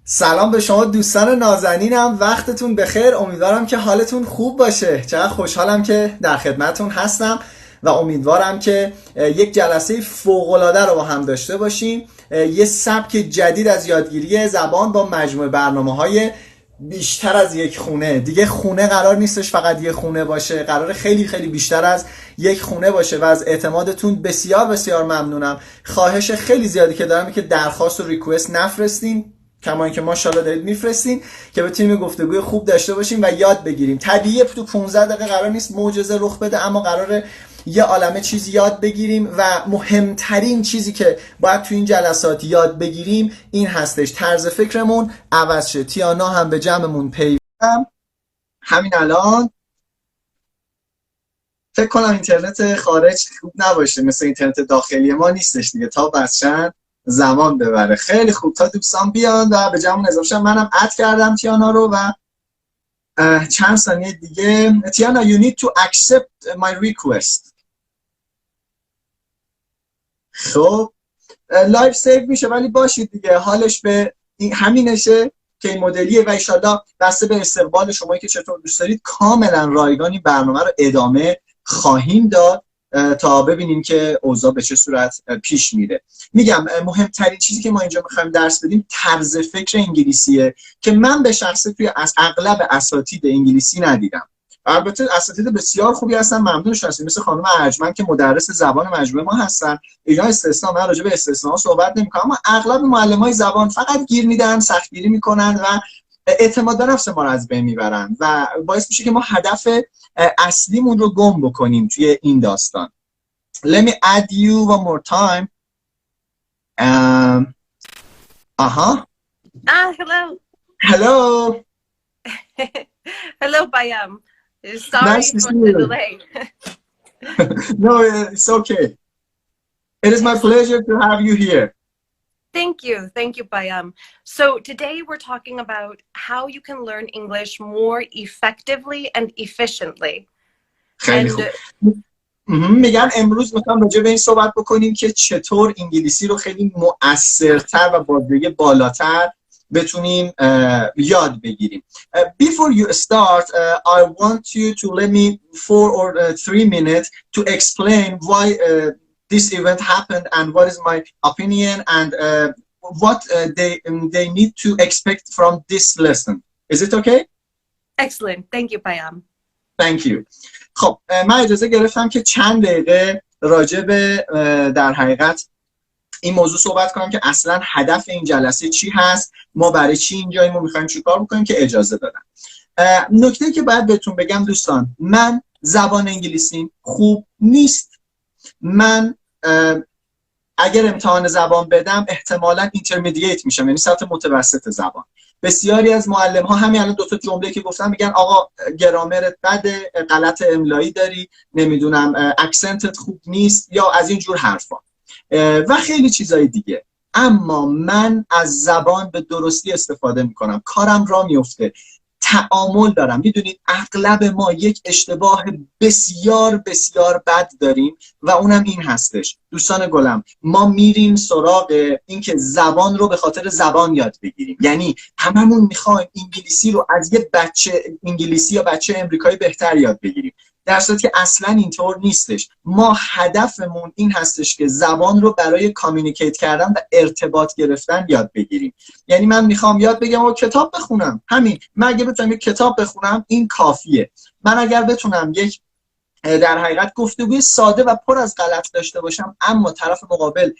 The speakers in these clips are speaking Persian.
سلام به شما دوستان نازنینم، وقتتون بخیر. امیدوارم که حالتون خوب باشه. چقدر خوشحالم که در خدمتتون هستم و امیدوارم که یک جلسه فوق‌العاده رو با هم داشته باشیم. یه سبک جدید از یادگیری زبان با مجموعه برنامه‌های بیشتر از یک خونه. دیگه خونه قرار نیستش فقط یه خونه باشه، قرار خیلی خیلی بیشتر از یک خونه باشه و از اعتمادتون بسیار بسیار ممنونم. خواهش خیلی زیادی که دارم که درخواست و ریکوست نفرستین، کما اینکه ماشاءالله دارید میفرستین، که بتونیم گفتگوی خوب داشته باشیم و یاد بگیریم. طبیعیه تو 15 دقیقه قرار نیست معجزه رخ بده، اما قراره یه عالمه چیز یاد بگیریم و مهمترین چیزی که باید تو این جلسات یاد بگیریم این هستش طرز فکرمون عوض شه. تیانا هم به جمعمون پیوندم همین الان. فکر کنم اینترنت خارج خوب نباشه، مثل اینترنت داخلی ما نیستش دیگه، تا بس چند زمان ببره. خیلی خوب، تا دوستان بیان و به جمعون اضافه شن. منم اد کردم تیانا رو و چند ثانیه دیگه. تیانا you need to accept my request. خب لایف سیو میشه ولی باشید دیگه، حالش به همینشه که این مدلیه و انشالله بسته به استقبال شمایی که چطور دوست دارید کاملا رایگانی برنامه رو ادامه خواهیم داد تا ببینیم که اوضاع به چه صورت پیش میره. میگم مهمترین چیزی که ما اینجا میخوایم درس بدیم طرز فکر انگلیسیه که من به شخصه توی از اغلب اساتید انگلیسی ندیدم. البته اساتید بسیار خوبی هستن، ممنونش هستیم، مثل خانم ارجمند که مدرس زبان مجموعه ما هستن. اینا استثنا، من راجع به استثناء صحبت نمی‌کنم، اما اغلب معلمای زبان فقط گیر میدن، سختگیری میکنن و اعتماد به نفس ما رو از بین میبرن و باعث میشه که ما هدف اصلیمون رو گم بکنیم توی این داستان. Let me add you one more time. Hello. Hello. Hello, Bayam. Sorry Nice to for see the you. delay. No, it's okay. It is my pleasure to have you here. Thank you, Bayam. So today we're talking about how you can learn English more effectively and efficiently. خیلی خوب. میگم امروز میخوام راجع به این صحبت بکنیم که چطور انگلیسی رو خیلی مؤثرتر و با بازدهی بالاتر بتونیم یاد بگیریم. Before you start, I want you to let me 4 or 3 minutes to explain why this event happened and what is my opinion and what they need to expect from this lesson. Is it okay? Excellent. Thank you, Bayam. Thank you. خب من اجازه گرفتم که چند دقیقه راجع به در حقیقت این موضوع صحبت کنم که اصلا هدف این جلسه چی هست، ما برای چی اینجاییم، ما میخوایم چی کار بکنیم، که اجازه دادم. نکته که باید بهتون بگم دوستان، من زبان انگلیسی خوب نیست. من اگر امتحان زبان بدم احتمالاً اینترمدییت میشم، یعنی سطح متوسط زبان. بسیاری از معلم ها همین الان 2 تا جمله که گفتم میگن آقا گرامرت بده، غلط املایی داری، نمیدونم اکسنتت خوب نیست، یا از این جور حرفا و خیلی چیزای دیگه. اما من از زبان به درستی استفاده میکنم، کارم را میفته، تعامل دارم. میدونید اغلب ما یک اشتباه بسیار بسیار بد داریم و اونم این هستش دوستان گلم، ما میریم سراغ اینکه زبان رو به خاطر زبان یاد بگیریم. یعنی هممون میخوایم انگلیسی رو از یه بچه انگلیسی یا بچه امریکایی بهتر یاد بگیریم، در صورتی که اصلا اینطور نیستش. ما هدفمون این هستش که زبان رو برای کامیونیکیت کردن و ارتباط گرفتن یاد بگیریم. یعنی من میخوام یاد بگم و کتاب بخونم، همین. من اگه بتونم یک کتاب بخونم این کافیه. من اگر بتونم یک در حقیقت گفتگوی ساده و پر از غلط داشته باشم اما طرف مقابل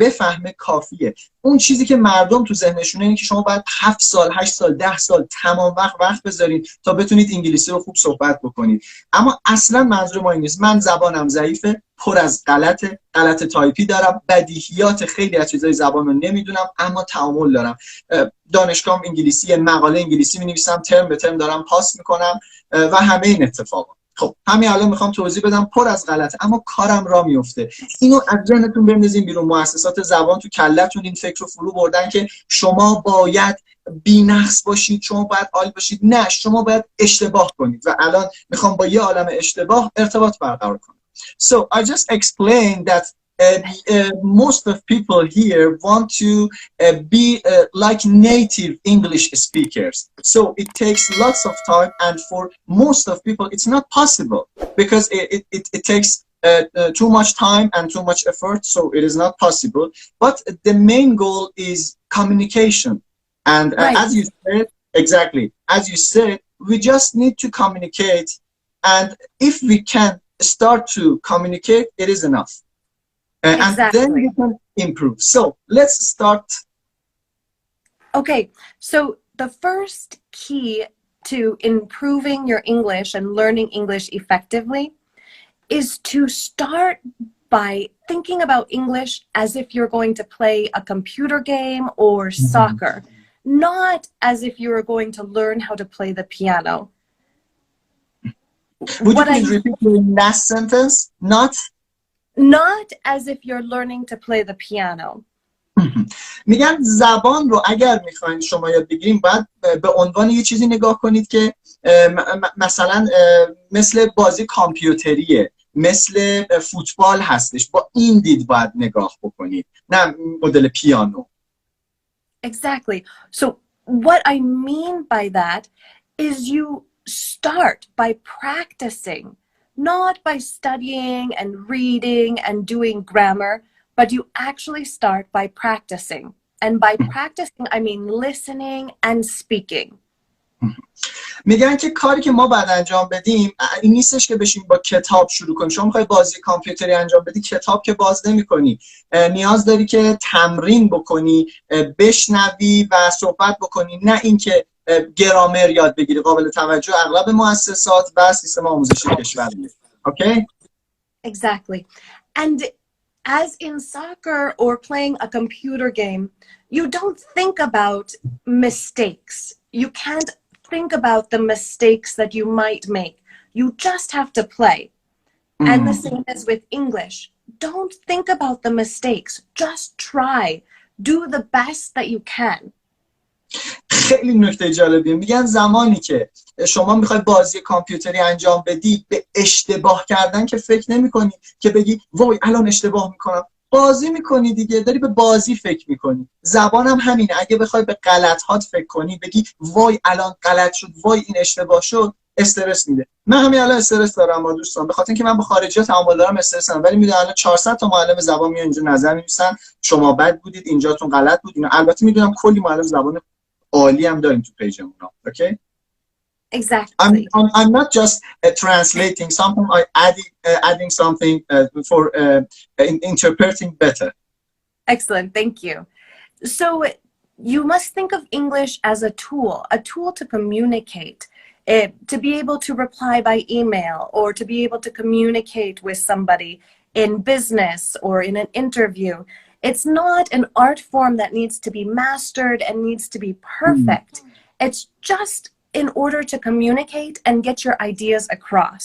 بفهمه، کافیه. اون چیزی که مردم تو ذهنشونه اینه که شما باید 7 سال 8 سال 10 سال تمام وقت بذارید تا بتونید انگلیسی رو خوب صحبت بکنید، اما اصلا منظور ما این نیست. من زبانم ضعیفه، پر از غلط تایپی دارم، بدیهیات خیلی از چیزای زبان رو نمیدونم، اما تعامل دارم. دانشگاهم انگلیسی، مقاله انگلیسی می‌نویسم، ترم به ترم دارم پاس میکنم و همه این اتفاقا. خب همین الان میخوام توضیح بدم، پر از غلط اما کارم را میفته. اینو از ذهنتون بندازین بیرون. مؤسسات زبان تو کلتون این فکر رو فرو بردن که شما باید بی‌نقص باشید، شما باید عالی باشید. نه، شما باید اشتباه کنید و الان میخوام با یه عالم اشتباه ارتباط برقرار کنم. So I just explained that most of people here want to be like native English speakers. So it takes lots of time, and for most of people it's not possible because it takes too much time and too much effort, so it is not possible. But the main goal is communication. And Right. as you said, exactly, as you said, we just need to communicate. And if we can start to communicate, it is enough. And then Exactly. we can improve. So let's start. Okay, so the first key to improving your English and learning English effectively is to start by thinking about English as if you're going to play a computer game or soccer, not as if you were going to learn how to play the piano. Would you What please I repeat the last sentence? not as if you're learning to play the piano. میگن زبان رو اگر میخواین شما یاد بگیریم باید به عنوان یه چیزی نگاه کنید که مثلا مثل بازی کامپیوتریه، مثل فوتبال هستش، با این دید باید نگاه بکنید، نه مدل پیانو. Exactly. So what I mean by that is you start by practicing, not by studying and reading and doing grammar, but you actually start by practicing. And by practicing, I mean listening and speaking. میگن که کاری که ما باید انجام بدیم این نیستش که بشیم با کتاب شروع کنیم. شما میخوای بازی کامپیوتری انجام بدی، کتاب که باز نمی‌کنی، نیاز داری که تمرین بکنی، بشنوی و صحبت بکنی، نه اینکه گرامر یاد بگیری. قابل توجه اغلب مؤسسات و سیستم آموزشی کشور میاد. Okay? Exactly. And as in soccer or playing a computer game, you don't think about mistakes. You can't think about the mistakes that you might make. You just have to play. And the same as with English. Don't think about the mistakes. Just try. Do the best that you can. خیلی نکته جالبیه. میگن زمانی که شما میخوای بازی کامپیوتری انجام بدی، به اشتباه کردن که فکر نمی‌کنی که بگی وای الان اشتباه میکنم. بازی میکنی دیگه، داری به بازی فکر میکنی. زبان هم همینه. اگه بخوای به غلطات فکر کنی، بگی وای الان غلط شد، وای این اشتباه شد، استرس میده. من همین الان استرس دارم با دوستان، به خاطر اینکه من با خارجی‌ها تعامل دارم استرس دارم، ولی میدونم الان 400 تا معلم زبان میان اینجا نظر می‌نویسن شما بد بودید، اینجاتون غلط بود. اینا البته میدونم کلی معلم زبان عالی هم داریم تو پیجمون. اوکی؟ Exactly. I'm not just translating something, I adding something for interpreting better. Excellent. Thank you. So you must think of English as a tool to communicate, to be able to reply by email or to be able to communicate with somebody in business or in an interview. It's not an art form that needs to be mastered and needs to be perfect. It's just in order to communicate and get your ideas across.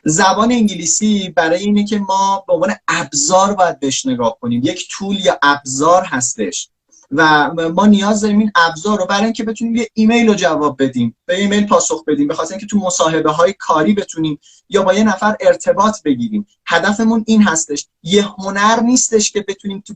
زبان انگلیسی برای اینه که ما به عنوان ابزار باید بهش نگاه کنیم. یک طول یا ابزار هستش و ما نیاز داریم این ابزار رو برای اینکه بتونیم یه ایمیل رو جواب بدیم، به ایمیل پاسخ بدیم، به خاطر اینکه تو مصاحبه های کاری بتونیم یا با یه نفر ارتباط بگیریم. هدفمون این هستش. یه هنر نیستش که بتونیم تو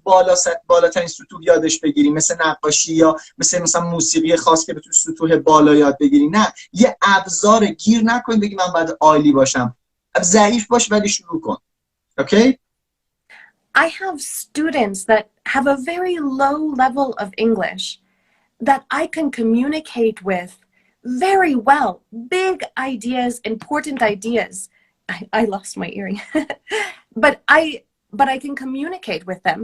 بالاترین سطوح یادش بگیریم، مثل نقاشی یا مثلا موسیقی خاص که بتونیم سطوح بالا یاد بگیریم. نه، یه ابزار. گیر نکن بگی من باید عالی باشم. ضعیف باش ولی شروع کن. Okay? I have students that have a very low level of English that I can communicate with very well. Big ideas, important ideas. I lost my earring. but I can communicate with them.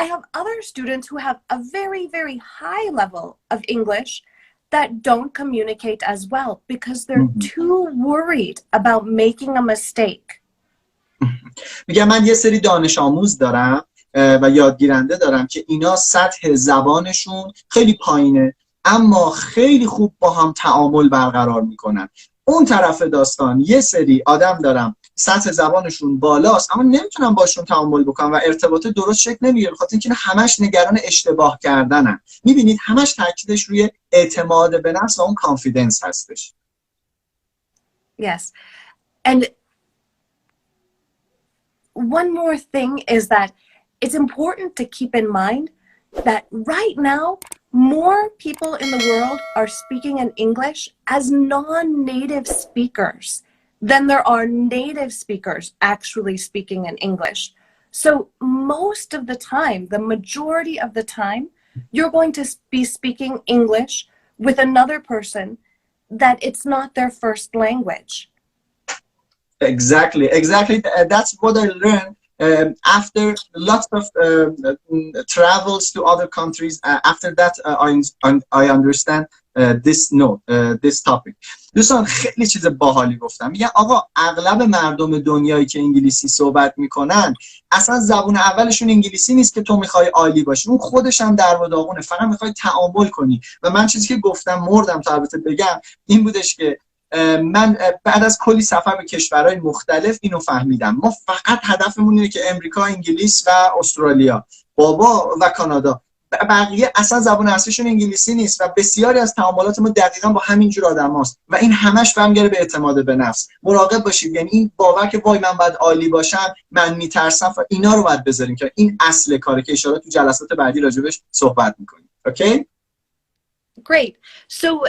I have other students who have a very, very high level of English that don't communicate as well because they're too worried about making a mistake. میگم من یه سری دانش آموز دارم و یادگیرنده دارم که اینا سطح زبانشون خیلی پایینه اما خیلی خوب با هم تعامل برقرار میکنن. اون طرف داستان یه سری آدم دارم سطح زبانشون بالاست اما نمیتونن باشون تعامل بکنن و ارتباط درست شکل نمیگیره، بخاطر اینکه همش نگران اشتباه کردنن. میبینید همش تاکیدش روی اعتماد به نفس و اون کانفیدنس one more thing is that it's important to keep in mind that right now, more people in the world are speaking in English as non-native speakers than there are native speakers actually speaking in English. So most of the time, the majority of the time, you're going to be speaking English with another person that it's not their first language. Exactly. That's what I learned after lots of travels to other countries. After that, I understand this topic. دوستان خیلی چیز باحالی گفتم. میگن آقا اغلب مردم دنیایی که انگلیسی صحبت میکنن اصلا زبون اولشون انگلیسی نیست که تو میخوای عالی باشی، اون خودش هم در و داغونه، فقط میخوای تعامل کنی. و من چیزی که گفتم مردم تا البته بگم این بودش که من بعد از کلی سفر به کشورهای مختلف اینو فهمیدم، ما فقط هدفمون اینه که امریکا، انگلیس و استرالیا، بابا و کانادا، بقیه اصلا زبان اصلیشون انگلیسی نیست و بسیاری از تعاملات ما دقیقاً با همین جور آدماست و این همش برمیگره به اعتماد به نفس. مراقب باشید، یعنی این باور که وای من باید عالی باشم، من میترسم، اینا رو باید بذاریم که این اصل کاره که اشاره تو جلسات بعدی راجبش صحبت میکنیم. اوکی؟ Great. So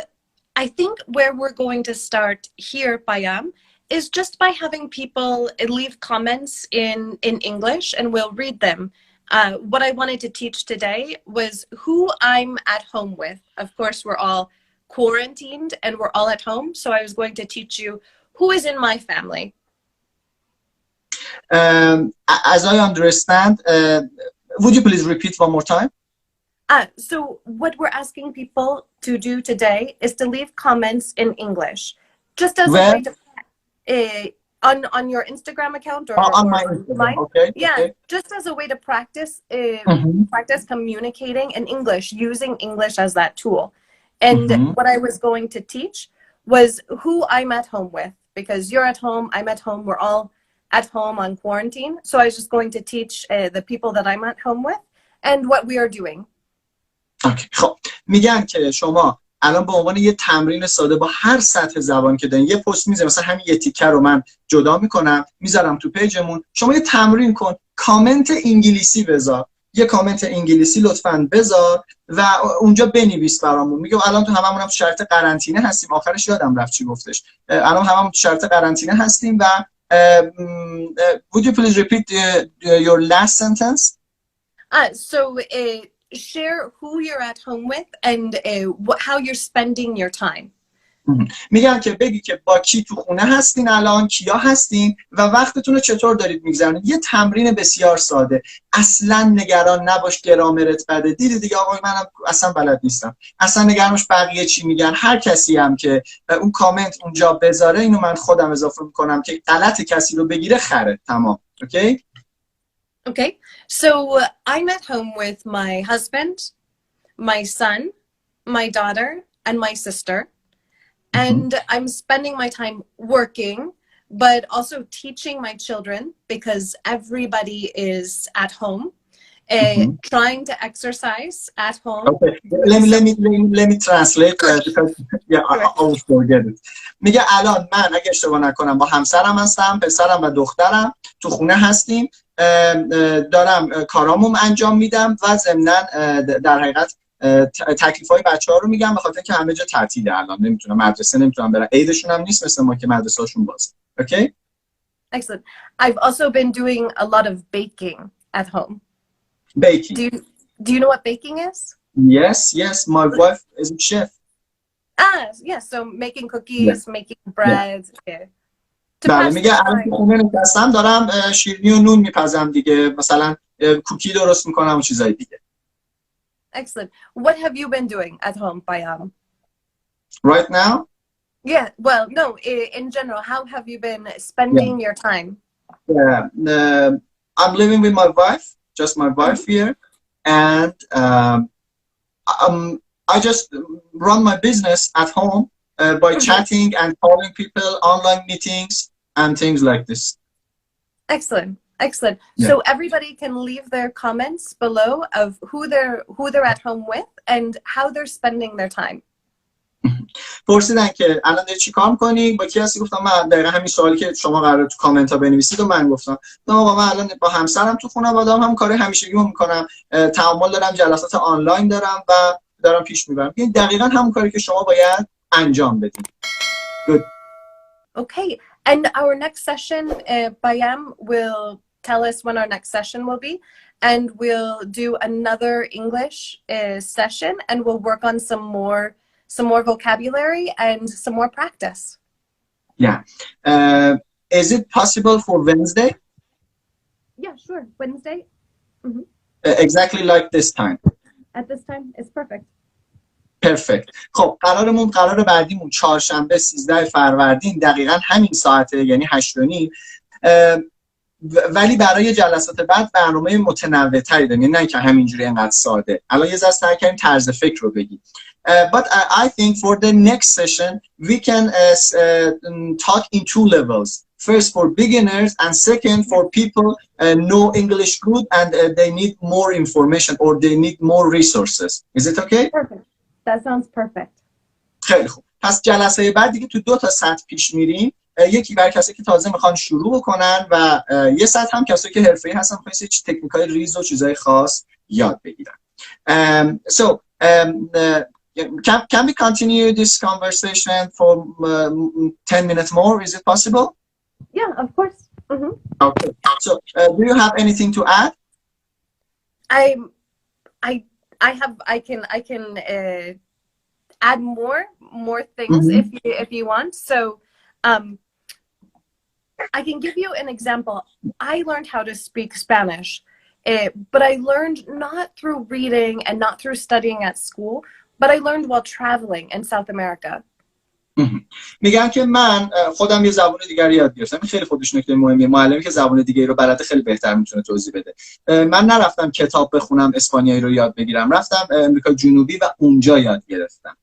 I think where we're going to start here, Payam, is just by having people leave comments in English and we'll read them. What I wanted to teach today was who I'm at home with. Of course, we're all quarantined and we're all at home. So I was going to teach you who is in my family. As I understand, would you please repeat one more time? So what we're asking people to do today is to leave comments in English, just as a way to on your Instagram account or on my Instagram. Okay. Yeah, okay. just as a way to practice practice communicating in English, using English as that tool. And what I was going to teach was who I'm at home with, because you're at home, I'm at home, we're all at home on quarantine. So I was just going to teach the people that I'm at home with and what we are doing. Okay. خب میگن که شما الان به عنوان یه تمرین ساده با هر سطح زبان که دارین یه پست میذارم، مثلا همین یه تیکر رو من جدا میکنم میذارم تو پیجمون، شما یه تمرین کن، کامنت انگلیسی بذار، یه کامنت انگلیسی لطفاً بذار و اونجا بنویس برامون. میگم الان تو هممون هم تو شرط قرنطینه هستیم، آخرش یادم رفت چی گفتش، الان هممون تو شرط قرنطینه هستیم و would you please repeat your last sentence? Share who you're at home with and how you're spending your time. میگن که بگی که با کی تو خونه هستین الان، کیا هستین و وقتتون رو چطور دارید میگذرونید. یه تمرین بسیار ساده، اصلا نگران نباش گرامرت بده، دیدی دیگه آقای منم اصلا بلد نیستم، اصلا نگران باش بقیه چی میگن، هر کسی هم که اون کامنت اونجا بذاره اینو من خودم اضافه میکنم که غلط کسی رو بگیره خره. تمام. اوکی؟ Okay, so I'm at home with my husband, my son, my daughter, and my sister. And I'm spending my time working, but also teaching my children because everybody is at home, trying to exercise at home. Okay, let me translate because I always forget it. میگه الان من اگه اشتباه نکنم با همسرم هستم، پسرم و دخترم تو خونه هستیم، دارم کارامو انجام میدم و ضمناً در حقیقت تکلیفای بچه‌ها رو میگم، به خاطر که همه جا تعطیله الان، نمیتونم مدرسه نمیتونم برم، عیدشون هم نیست مثل ما که مدرسه‌هاشون بازه. Okay? Excellent. I've also been doing a lot of baking at home. Baking. Do you know what baking is? Yes, my wife is a chef. Yes, so making cookies, making bread. Yeah. بله، میگه الان تو خونه نشستم دارم شیرینی و نون میپزم دیگه، مثلا کوکی درست میکنم و چیزای دیگه. Excellent. What have you been doing at home, Payam? Right now? Yeah, well, no, in general, how have you been spending your time? I'm living with my wife, just my wife here, and I just run my business at home by chatting and calling people, online meetings, and things like this. Excellent. Excellent. Yeah. So everybody can leave their comments below of who they're at home with and how they're spending their time. پرسیدن که الان داری چی کار می‌کنی؟ با کی هستی؟ گفتم من دقیقاً همین سوالی که شما قراره تو کامنت ها بنویسید و من گفتم آقا من الان با همسرم تو خانواده‌ام هم کار همیشگیمو می‌کنم، تعامل دارم، جلسات آنلاین دارم و دارم پیش میبرم. این دقیقاً همون کاری که شما باید انجام بدید. Good. Okay, and our next session, Bayam will tell us when our next session will be, and we'll do another English session, and we'll work on some more vocabulary and some more practice. Yeah. Is it possible for Wednesday? Yeah, sure. Wednesday. Mm-hmm. Exactly like this time. At this time, it's perfect. پرفکت. خب قرار بعدیمون چهارشنبه 13 فروردین دقیقاً همین ساعته، یعنی 8:30. ولی برای جلسات بعد برنامه متنوع‌تری داریم، یعنی نه که همینجوری انقدر ساده. الان یه ذره سعی کردیم طرز فکر رو بگیم. But I think for the next session we can talk in two levels. First for beginners and second for people know English good and they need more information or they need more resources. Is it okay? Perfect. That sounds perfect. خیلی خوب. پس جلسه بعد دیگه تو 2 تا سطح پیش میریم. یکی برای کسایی که تازه میخوان شروع بکنن و یه سطح هم کسایی که حرفه‌ای هستن میخوان یه تکنیکای ریز و چیزای خاص یاد بگیرن. So can we continue this conversation for 10 minutes more? Is it possible? Yeah, of course. Mm-hmm. Okay. So do you have anything to add? I can add more things if you want. So I can give you an example. I learned how to speak Spanish, but I learned not through reading and not through studying at school, but I learned while traveling in South America. میگم که من خودم یه زبان دیگر یاد گرفتم. این خیلی خودش نکته مهمیه. معلمی که زبان دیگه رو بلده خیلی بهتر میتونه توضیح بده. من نرفتم کتاب بخونم اسپانیایی رو یاد بگیرم، رفتم امریکا جنوبی و اونجا یاد گرفتم.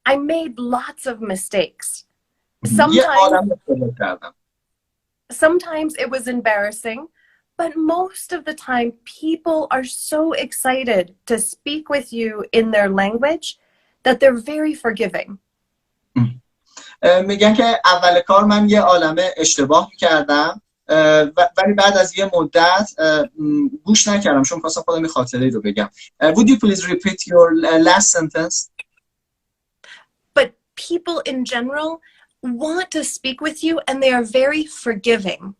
I made lots of mistakes. Sometimes it was embarrassing, but most of the time people are so excited to speak with you in their language that they're very forgiving. میگن که اول کار من یه عالمه اشتباه کردم ولی بعد از یه مدت گوش نکردم چون خواستم خودم یه خاطره رو بگم. Would you please repeat your last sentence? But people in general want to speak with you and they are very forgiving.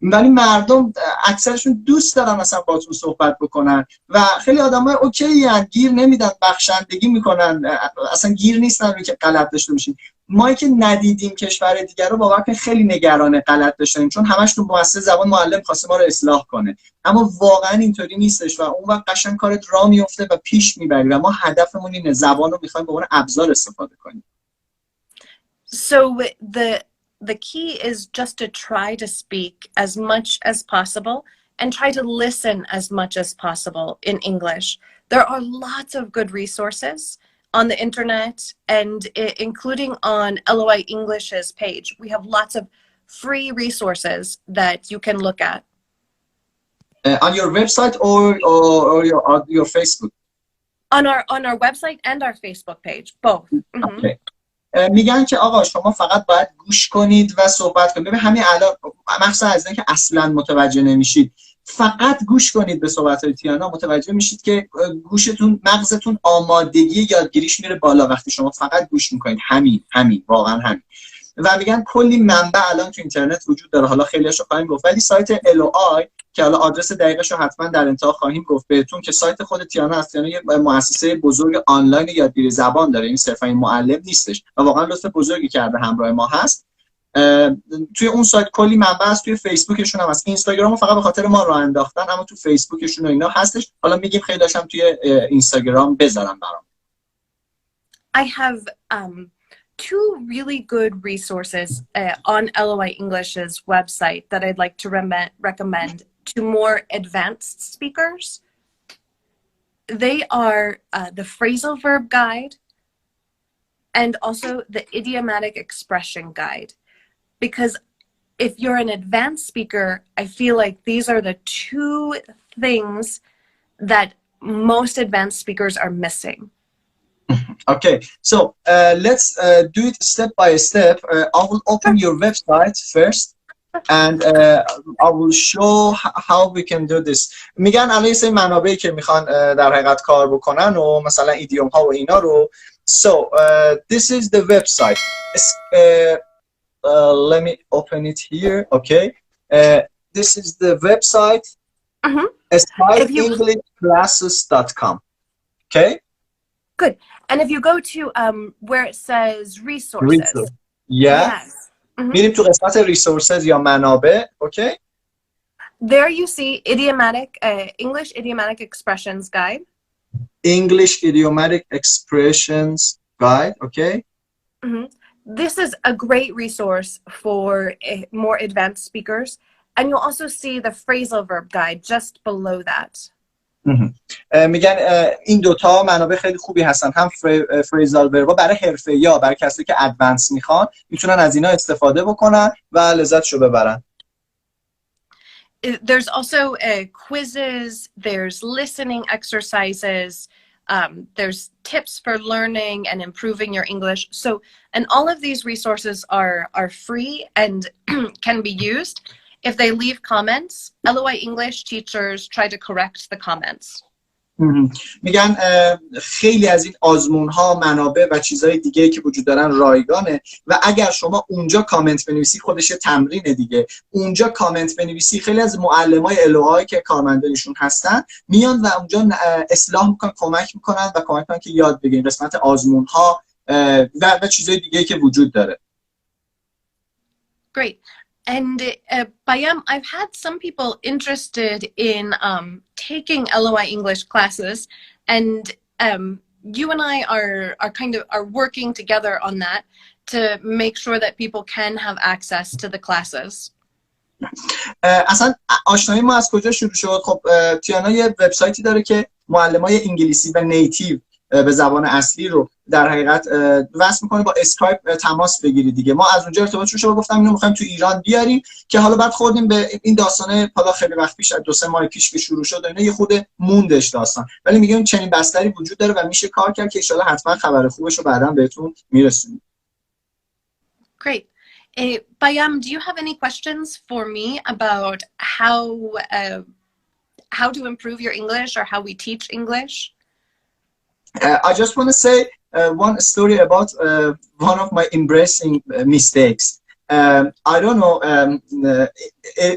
ولی مردم اکثرشون دوست دارن مثلا باهاتون صحبت بکنن و خیلی آدمای اوکی ان، گیر نمیدن، بخشندگی میکنن، اصلا گیر نیستن روی که غلط داشته باشین. ما که ندیدیم کشور دیگر رو باور کنید خیلی نگران غلط داشتیم چون همش تو مؤسسه زبان معلم خواسته ما رو اصلاح کنه، اما واقعا اینطوری نیستش و اون وقت قشنگ کارت راه میفته و پیش میبری و ما هدفمون اینه زبان رو میخوایم به عنوان ابزار استفاده کنیم. So the key is just to try to speak as much as possible and try to listen as much as possible in English. There are lots of good resources on the internet and including on LOI English's page. We have lots of free resources that you can look at. On your website or your Facebook? On our website and our Facebook page, both. Mm-hmm. Okay. میگن که آقا شما فقط باید گوش کنید و صحبت کنید. ببین همین الان مخصوصا از اینکه اصلا متوجه نمیشید فقط گوش کنید به صحبت‌های تیانا، متوجه میشید که گوشتون مغزتون آمادگی یادگیریش میره بالا وقتی شما فقط گوش میکنید. همین واقعا همین. و میگن کلی منبع الان تو اینترنت وجود داره، حالا خیلیاشو خواهیم گفت، ولی سایت LOI که حالا آدرس دقیقش رو حتما در انتها خواهیم گفت بهتون که سایت خود تیانا است. تیانا یه مؤسسه بزرگ آنلاین یادگیری زبان داره، این صرفا این معلم نیستش و واقعا لطف بزرگی کرده همراه ما هست. توی اون سایت کلی منبع است، توی فیسبوکشون هم هست، اینستاگرام فقط به خاطر ما راه انداختن اما تو فیسبوکشون و اینا هستش. حالا میگیم خیلی داشتم توی اینستاگرام بذارم برام. I have two really good resources on LOI English's website that I'd like to recommend to more advanced speakers. They are the phrasal verb guide and also the idiomatic expression guide. Because if you're an advanced speaker, I feel like these are the two things that most advanced speakers are missing. Okay, so let's do it step by step. I will open your website first, and I will show how we can do this. میگن الان یه سری منابعی که میخوان در حقیقت کار بکنن و مثلا ایدیوم ها و اینا رو. So this is the website. Let me open it here. Okay, this is the website. SkyEnglishClasses.com. Okay. Good. And if you go to where it says resources. Yeah. Yes. میریم تو قسمت resources یا منابع. Okay. There you see idiomatic English idiomatic expressions guide. English idiomatic expressions guide. Okay. This is a great resource for more advanced speakers, and you'll also see the phrasal verb guide just below that. میگن این دوتا منابع خیلی خوبی هستن، هم فریزال وربا برای حرفه‌ای‌ها، برای کسی که ادوانس میخوان میتونن از اینا استفاده بکنن و لذتشو ببرن. There's also quizzes, there's listening exercises, there's tips for learning and improving your English. So, and all of these resources are free and can be used. If they leave comments, LOI English teachers try to correct the comments. میگن خیلی از این آزمون ها، منابع و چیزهای دیگه که وجود دارن رایگانه و اگر شما اونجا کامنت بنویسی، خودش تمرینه دیگه، اونجا کامنت بنویسی، خیلی از معلمای LOI که کارمندانشون هستن میان و اونجا اصلاح میکنن، کمک میکنن و کمک میکنن که یاد بگیرین قسمت آزمون ها و چیزهای دیگه که وجود داره. Great. And Bayam, I've had some people interested in taking LOI English classes, and you and I are working together on that to make sure that people can have access to the classes. اصلا آشنایی ما از کجا شروع شد؟ خب تیانا یه وبسایتی داره که معلمای انگلیسی و نیتیو به زبان اصلی رو در حقیقت وصل میکنه، با اسکایپ تماس بگیری دیگه. ما از اونجا ارتباط شد، گفتم اینو میخوایم تو ایران بیاریم که حالا بعد خوردیم به این داستانه، حالا خیلی وقت پیش، 2-3 ماه پیش که شروع شد اینا یه خود موندش داستان، ولی میگم چنین بستری وجود داره و میشه کار کرد که ان شاءالله حتما خبر خوبش رو بعداً بهتون میرسونیم. Great. Bayam, do you have any questions for me about how to improve your English or how we teach English? I just want to say one story about one of my embarrassing mistakes. I don't know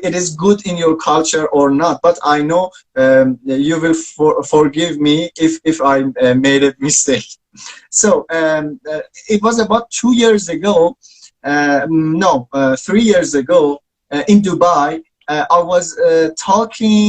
it is good in your culture or not, but I know you will forgive me if I made a mistake. So it was about 2 years ago, 3 years ago in Dubai. I was talking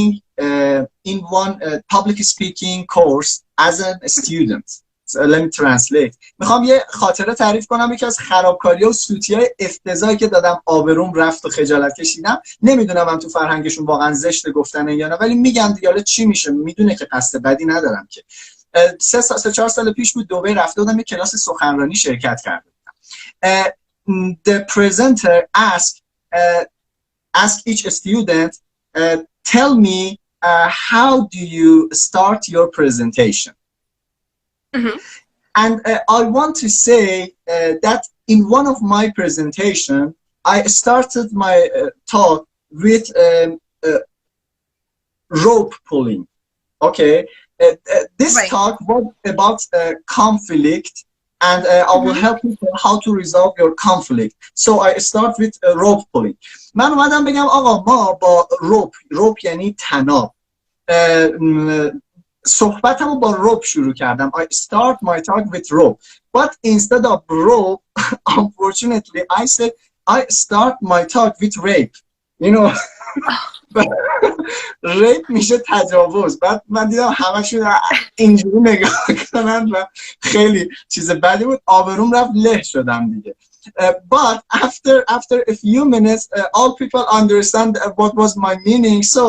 in one public speaking course as a student. So let me translate. میخوام یه خاطره تعریف کنم. یکی از خرابکاری‌ها و سوتی‌های افتضاحی که دادم، آبروم رفت و خجالت کشیدم. نمیدونم هم تو فرهنگشون واقعا زشت گفتنه یا نه، ولی میگم دیگه حالا چی میشه، میدونه که قصد بدی ندارم که. 3-4 سال پیش بود، دبی رفته بودم یه کلاس سخنرانی شرکت کرده بودم. The presenter asked each student, tell me how do you start your presentation? And I want to say that in one of my presentation, I started my talk with rope pulling. Okay, this talk was about conflict, and I will help you how to resolve your conflict. So I start with rope pulling. من اومدم بگم آقا ما با روپ یعنی طناب، صحبتمو با روپ شروع کردم. I start my talk with rope, but instead of rope, unfortunately, I said I start my talk with rape. You know, rape میشه تجاوز. بعد من دیدم همشون اینجوری نگاه کنن و خیلی چیز بدی بود، آبروم رفت، له شدم دیگه. But after a few minutes, all people understand what was my meaning. So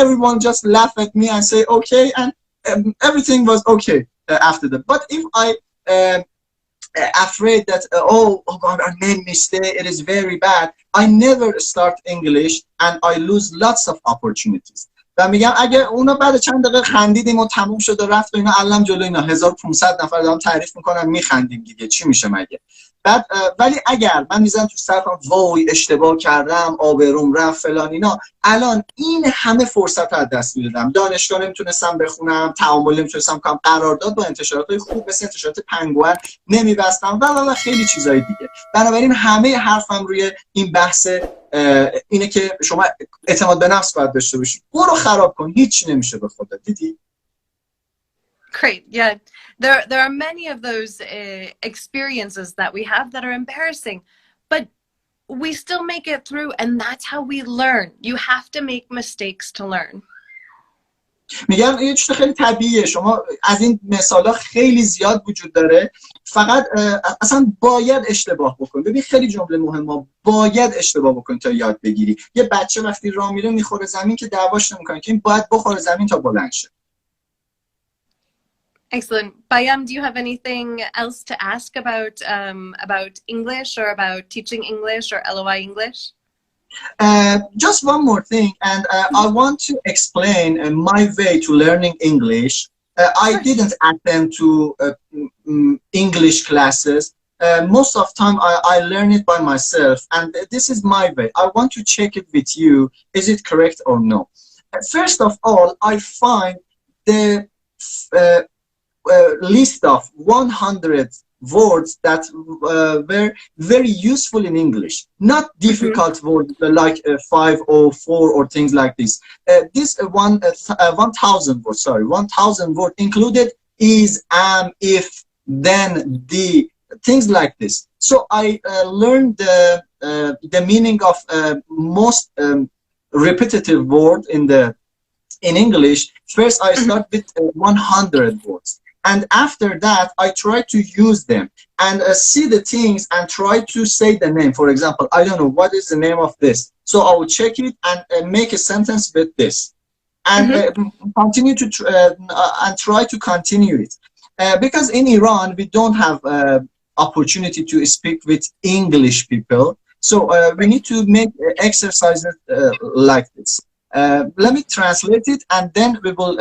everyone just laugh at me and say okay, and everything was okay after that. But if I afraid that oh God, I made mistake, it is very bad, I never start English and I lose lots of opportunities. و میگم اگه اونا بعد چند دقیقه خندیدیم و تموم شد و رفت و اینا، الان جلوی اینا 1500 نفر دارم تعریف میکنم میخندیم دیگه، چی میشه مگه؟ بعد ولی اگر من میذارم تو سرم وای اشتباه کردم، آبروم رفت فلان اینا، الان این همه فرصت رو از دست میدادم. دانشگاه نمیتونستم بخونم، تعامل نمیتونستم کنم، قرارداد با انتشارات خوب مثل انتشارات پنگوئن نمیبستم و خیلی چیزای دیگه. بنابراین همه حرفم روی این بحث اینه که شما اعتماد به نفس باید داشته باشید. برو خراب کن، هیچ نمیشه به خدا. دیدی؟ Great. Yeah, there are many of those experiences that we have that are embarrassing, but we still make it through, and that's how we learn. You have to make mistakes to learn. میگم یه چیز خیلی طبیعیه. شما از این مثالا خیلی زیاد وجود داره. فقط اصلا باید اشتباه بکنی. ببین خیلی جمله مهمه، باید اشتباه بکنی تا یاد بگیری. یه بچه وقتی راه میره میخوره زمین که دعواش نمیکنه، که این باید بخوره زمین تا بلند شه. Excellent. Bayam, do you have anything else to ask about English or about teaching English or LOI English? Just one more thing, and I want to explain my way to learning English. I didn't attend to English classes. Most of the time I learn it by myself, and this is my way. I want to check it with you. Is it correct or no? First of all, I find the list of 100 words that were very useful in English, not difficult words like 504 or things like this. This 1,000 words, 1,000 words included is, am, if, then, the, things like this. So I learned the meaning of most repetitive word in English. First, I start with 100 words. And after that, I try to use them and see the things and try to say the name. For example, I don't know, what is the name of this? So I will check it and make a sentence with this. And continue to and try to continue it. Because in Iran, we don't have opportunity to speak with English people. So we need to make exercises like this. Let me translate it and then we will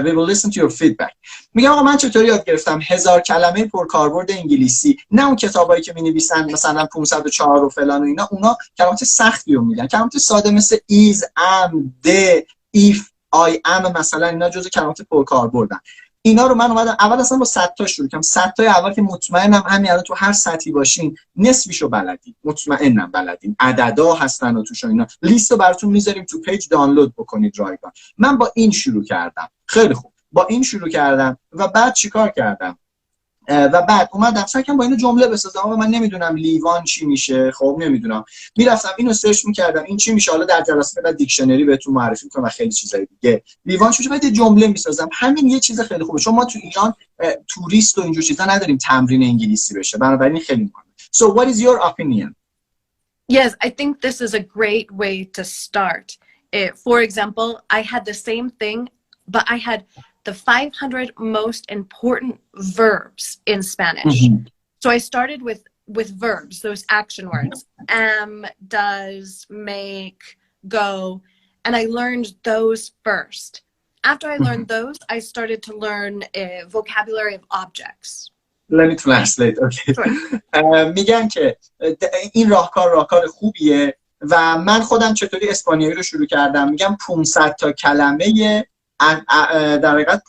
we will listen to your feedback. میگم آقا من چطوری یاد گرفتم 1000 کلمه پرکاربرد انگلیسی. نه اون کتابایی که می‌نویسن مثلا 504 و فلان و اینا، اونا کلمات سختی رو میگن. کلمات ساده مثل is, am, the, if, I am مثلا، اینا جزو کلمات پرکاربردن. اینا رو من اومدم اول اصلا با 100 تا شروع کردم. 100 تا اول که مطمئنم همین الان تو هر سطحی باشین نصفیشو بلدین، مطمئنم بلدین. عددا هستن و توش اینا. لیستو براتون میذاریم تو پیج، دانلود بکنید رایگان. من با این شروع کردم. خیلی خوب. با این شروع کردم و بعد چیکار کردم؟ و بعد اومدم سعی کردم با اینو جمله بسازم. من نمیدونم لیوان چی میشه، خب نمیدونم. میرفتم اینو سرچ میکردم این چی میشه، حالا در جلسه بعد دیکشنری بهتون معرفی میکنم و خیلی چیزای دیگه. لیوان چی میشه، بعد جمله میسازم. همین یه چیز خیلی خوبه. چون ما تو ایران توریست و اینجور چیزا نداریم تمرین انگلیسی بشه. بنابراین خیلی مهمه. So what is your opinion? Yes, I think this is a great way to start. For example, I had the same thing, but I had the 500 most important verbs in Spanish. So I started with verbs, those action words. Am, does, make, go. And I learned those first. After I learned those, I started to learn a vocabulary of objects. Let me translate. Okay. میگن که این راهکار خوبیه و من خودم چطوری اسپانیایی رو شروع کردم. میگم 500 تا کلمه در حقیقت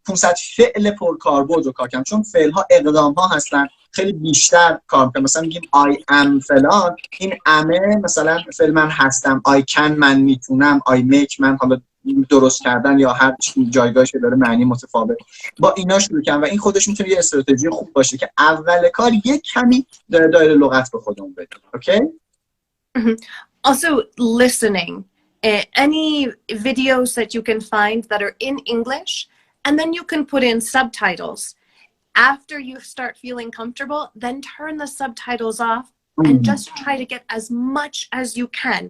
500 فعل پرکاربرد رو کار کردم، چون فعل ها اقدام ها هستن خیلی بیشتر کار میکنم. مثلا میگیم I am فلان، این امه مثلا فعل من هستم، I can من میتونم، I make من حالا درست کردن یا هر جایگاهش که داره معنی متفاوت. با اینا شروع کردم و این خودش میتونه یه استراتژی خوب باشه که اول کار یه کمی دایره لغت به خودمون بدیم. Okay? Also listening. Any videos that you can find that are in English, and then you can put in subtitles. After you start feeling comfortable, then turn the subtitles off and just try to get as much as you can.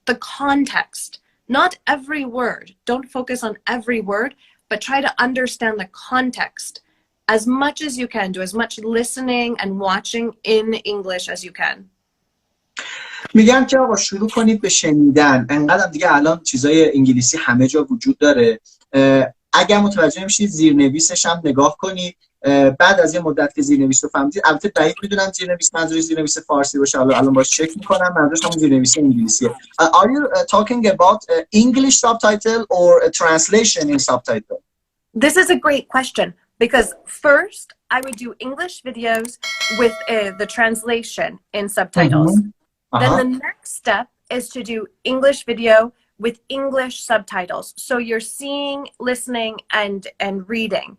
The context, not every word. Don't focus on every word, but try to understand the context as much as you can. Do as much listening and watching in English as you can. میگم که آقا شروع کنید به شنیدن. انقدر دیگه الان چیزای انگلیسی همه جا وجود داره. اگر متوجه نمیشید زیرنویسش هم نگاه کنید. بعد از یه مدت که زیرنویس رو فهمیدید، البته بعید میدونم زیرنویس منظور زیرنویس فارسی باشه، الان باش چک میکنم، منظورش همون زیرنویس انگلیسیه. Are you talking about English subtitle or a translation in subtitle? This is a great question because first I would do English videos with the translation in subtitles. Then the next step is to do English video with English subtitles. So you're seeing, listening, and reading.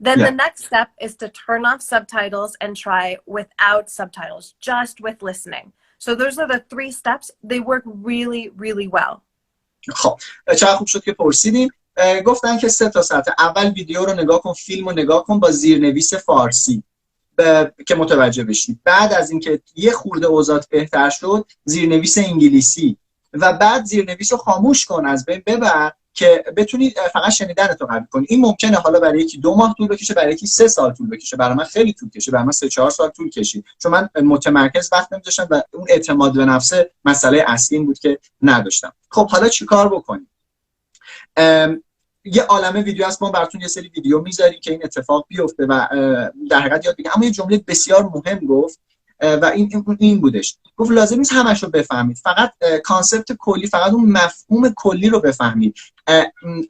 Then the next step is to turn off subtitles and try without subtitles, just with listening. So those are the 3 steps. They work really, really well. خب چقدر خوب شد که پرسیدیم. گفتن که 3 تا سطح. اول ویدیو رو نگاه کن، فیلم رو نگاه کن با زیرنویس فارسی که متوجه بشی. بعد از اینکه یه خورده اوضاعت بهتر شد، زیرنویس انگلیسی و بعد زیرنویس رو خاموش کن، از بین ببر که بتونی فقط شنیدن تو قوی کنی. این ممکنه حالا برای یکی 2 ماه طول بکشه، برای یکی 3 سال طول بکشه. برای من خیلی طول کشید، برای من 3-4 سال طول کشید، چون من متمرکز وقت نمی‌داشتم و اون اعتماد به نفس مسئله اصلی بود که نداشتم. خب حالا چیکار بکنیم؟ یه عالمه ویدیو هست، ما براتون یه سری ویدیو میذاریم که این اتفاق بیفته و در حقیقت یاد بگیرید. اما یه جمله بسیار مهم گفت و این بودش، گفت لازم نیست همش رو بفهمید، فقط کانسپت کلی، فقط اون مفهوم کلی رو بفهمید.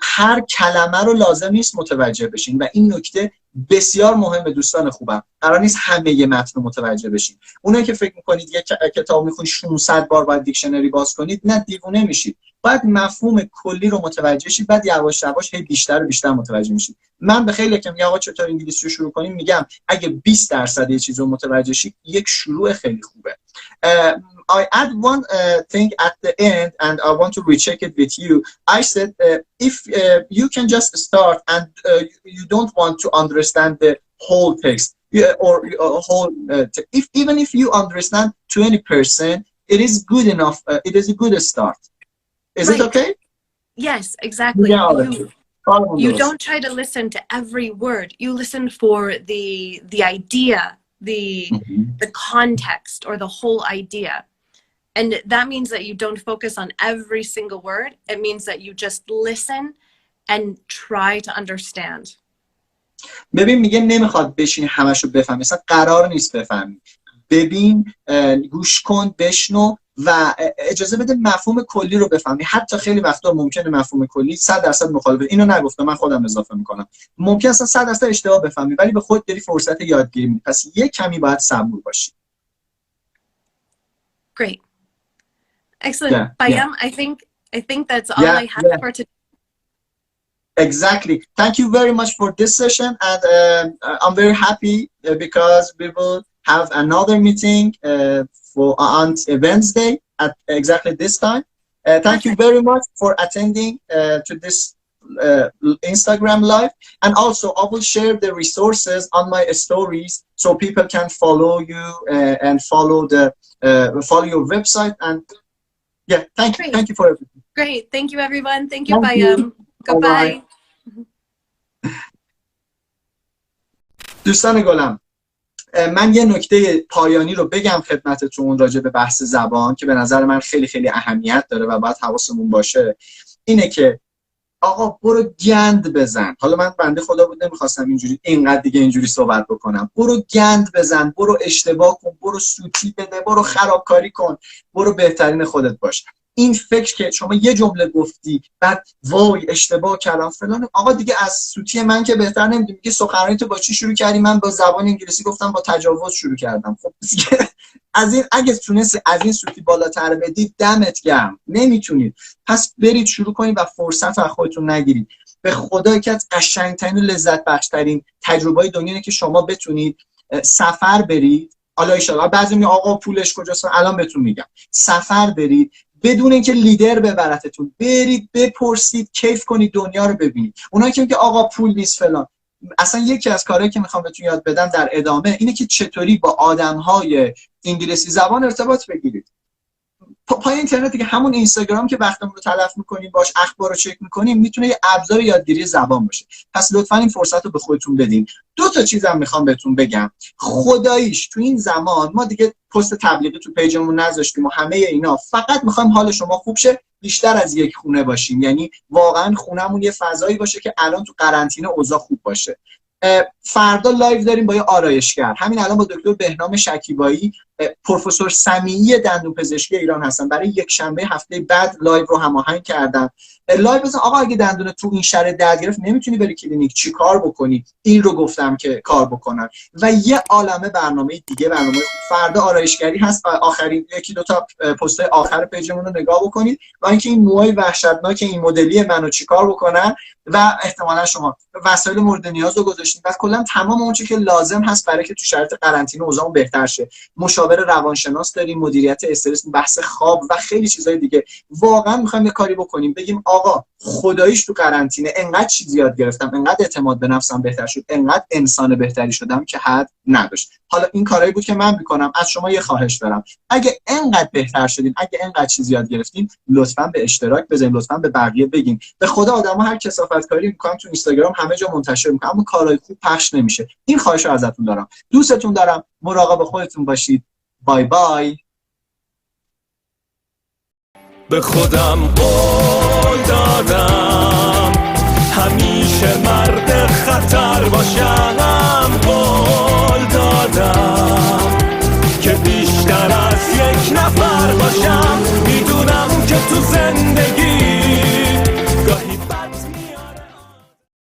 هر کلمه رو لازم نیست متوجه بشین و این نکته بسیار مهمه دوستان خوبم. قرار نیست همه ی متن رو متوجه بشین. اونایی که فکر میکنید یک کتاب میخونید 600 بار باید دیکشنری باز کنید، نه، دیوونه میشید. باید مفهوم کلی رو متوجه شید، بعد یواش یواش هی بیشتر و بیشتر متوجه میشید. من به خیلی که میگم آقا چطور انگلیسی رو شروع کنیم، میگم اگه 20% یه چیز رو متوجه شید، یک شروع خیلی خوبه. I add one thing at the end and I want to recheck it with you. I said if you can just start and you don't want to understand the whole text or whole even if you understand 20%, it is good enough. It is a good start. Is it okay? Yes, exactly. Yeah, you don't try to listen to every word. You listen for the idea, the context, or the whole idea. And that means that you don't focus on every single word. It means that you just listen and try to understand. ببین میگه نمیخواد بشینی همشو بفهمی، مثلا قرار نیست بفهمی. ببین، گوش کن، بشنو و اجازه بده مفهوم کلی رو بفهمی. حتی خیلی وقتا ممکنه مفهوم کلی 100% مخالفه. اینو نگفتم، من خودم اضافه میکنم. ممکن است 100% اشتباه بفهمی ولی به خودت داری فرصت یادگیری میدی. پس یک کمی باید صبور باشی. Great. Excellent. Bayam, I think that's all I have for today. Exactly. Thank you very much for this session, and I'm very happy because we will have another meeting on Wednesday at exactly this time. Thank you very much for attending to this Instagram live, and also I will share the resources on my stories so people can follow you and follow your website. And yeah, thank you for everything. Great. Thank you, everyone. Thank you, Bayam. Goodbye. دوستان گلم، من یه نکته پایانی رو بگم خدمتتون راجع به بحث زبان که به نظر من خیلی خیلی اهمیت داره و باید حواسمون باشه. اینه که آقا برو گند بزن. حالا من بنده خدا بود نمیخواستم اینقدر دیگه اینجوری صحبت بکنم. برو گند بزن، برو اشتباه کن، برو سوتی بده، برو خرابکاری کن، برو بهترین خودت باش. این فکر که شما یه جمله گفتی بعد وای اشتباه کردم فلان، آقا دیگه از سوتی من که بهتر نمیدونی که سخنرانی تو با چی شروع کردی؟ من با زبان انگلیسی گفتم، با تجاوز شروع کردم. خب از این اگه تونستی از این سوتی بالاتر بدی دمت گرم. نمیتونید، پس برید شروع کنید و فرصت از خودتون نگیرید. به خدا یکی از قشنگترین و لذت بخشترین تجربه‌های دنیا اینه که شما بتونید سفر برید. حالا ان شاءالله بعضی میگن آقا پولش کجاست؟ الان بهتون میگم. سفر برید بدون اینکه لیدر ببرتتون، برید بپرسید، کیف کنید، دنیا رو ببینید. اونایی که میگه آقا پول نیست فلان، اصلا یکی از کارهایی که میخوام بهتون یاد بدم در ادامه اینه که چطوری با آدم‌های انگلیسی زبان ارتباط بگیرید. پای اینترنت دیگه، همون اینستاگرام که وقتمون رو تلف می‌کنیم باش اخبار رو چک می‌کنیم، میتونه یه ابزار یادگیری زبان باشه. پس لطفاً این فرصت رو به خودتون بدین. 2 تا چیزم میخوام بهتون بگم. خداییش تو این زمان ما دیگه پست تبلیغی تو پیجمون نذاشتیم و همه اینا. فقط میخوایم حال شما خوب شه، بیشتر از یک خونه باشیم، یعنی واقعا خونمون یه فضایی باشه که الان تو قرنطینه اوضاع خوب باشه. فردا لایو داریم با یه آرایشگر، همین الان با دکتر بهنام شکیبایی پروفسور سمیعی دندونپزشکی ایران هستن، برای یک شنبه هفته بعد لایو رو هماهنگ کردن. لایو بزن آقا اگه دندون تو این شرایط درد گرفت نمیتونی بری کلینیک، چی کار بکنی؟ این رو گفتم که کار بکنن. و یه عالمه برنامه دیگه، برنامه فردا آرایشگری هست، آخرین یکی دو تا پست آخر پیجمون رو نگاه بکنید و اینکه این موهای وحشتناک این مدلی منو چیکار بکنن و احتمالاً شما وسایل مورد نیاز رو گذاشتید و کلا تمام اون چیزی که لازم هست برای که تو شرایط قرنطینه اوضاعمون بهتر شه. مشاور روانشناس داریم، مدیریت استرس، بحث خواب و خیلی چیزای دیگه. واقعا می‌خوایم یه کاری بکنیم، بگیم آقا خداییش تو قرنطینه انقدر چیز یاد گرفتم، انقدر اعتماد به نفسم بهتر شد، انقدر انسان بهتری شدم که حد نداشت. حالا این کارایی بود که من می‌کنم. از شما یه خواهش دارم، اگه انقدر بهتر شدین، اگه انقدر چیز یاد گرفتین، لطفاً به اشتراک بزنید، لطفاً به بقیه بگین. به خدا آدم‌ها هر کثافتکاری می‌کنن تو اینستاگرام همه جا منتشر می‌کنن، اما کارهای خوب پخش نمیشه. این خواهش رو ازتون دارم. دوستتون دارم. مراقب خودتون باشید. بای بای. به خودم قول دادم همین